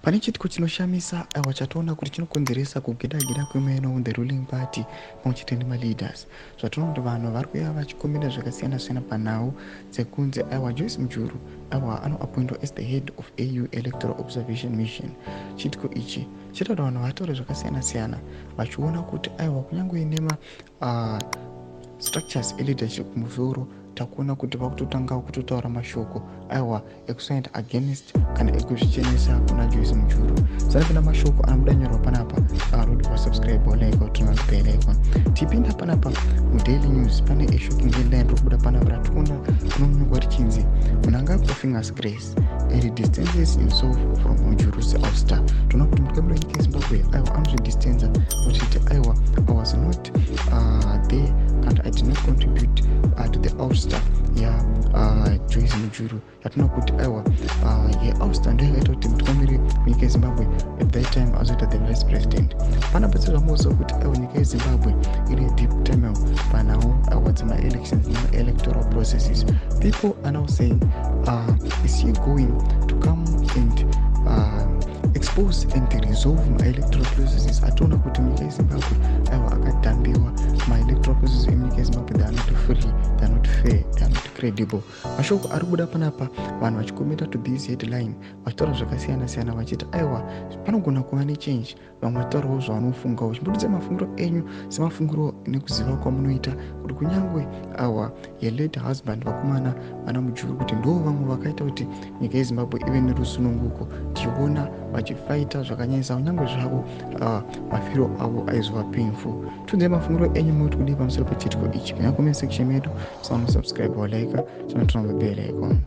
Pane chitiko chinoshamisa chatoona kuti chinokonzeresa kugeda kwemeno on the ruling party pamwechete nemaleaders. Zvatoona kuti vanhu vari kuuya vachikomenda zvakasiyana-siyana panhau dzekunzi Joyce Mujuru anoappointwa as the head of AU Electoral Observation Mission. Chitiko ichi chitaura vanhu vataura zvakasiyana-siyana vachiona kuti kunyange nema structures eleadership kumusoro takuona kuti vakutotangawo kutotaura mashoko ekusaenda against kana ekuzvichenesa kuna Joyce Mujuru. Sanapinda mashoko anobuda nyorwa panapa rudi pasubscribe like utinotipeleka tipinda panapa mudaily news pane shocking headline rokubuda panapa rationa kunonyongwa richinzi munanga fingers grace and distances himself from Mujuru's ouster. Tuna kuti mukambo nyika Zimbabwe anozvidistance kuti I was not there and I did not contribute to the ouster Joyce Mujuru. Yatuna kuti ouster ndio yakaita kuti mukambo nyika Zimbabwe at that time azoita the vice president. Pana basa zvamozo kuti nyika Zimbabwe ine deep turmoil panao my elections and electoral processes. People are now saying is he going to come and expose and resolve my electoral processes? Atona kuti nyika Zimbabwe akadambiwa my electoral processes in nyika Zimbabwe, they are not free, they are not fair, they are not credible. Mashoko arikubuda panapa vanhu vachikomenta to this headline vachitaura zvakasiyana-siyana vachiti panogona kuva nechange. Vamwe vachitaurawo zvavanofungawo chimbudze mafungiro enyu semafungiro nekuziva kwamunoita kuti kunyangwe late husband vakomana vana Mujuru kuti ndo vamwe vakaita kuti nyika yeZimbabwe ive nerusununguko tichiona vachifaita zvakanyanyisa kunyangwe zvavo mafiro avo aizova painful. Tunze mafungiro enyu muri kudii pamusoro pechitiko ichi. Kana comment section medu subscribe like tinotona bell icon.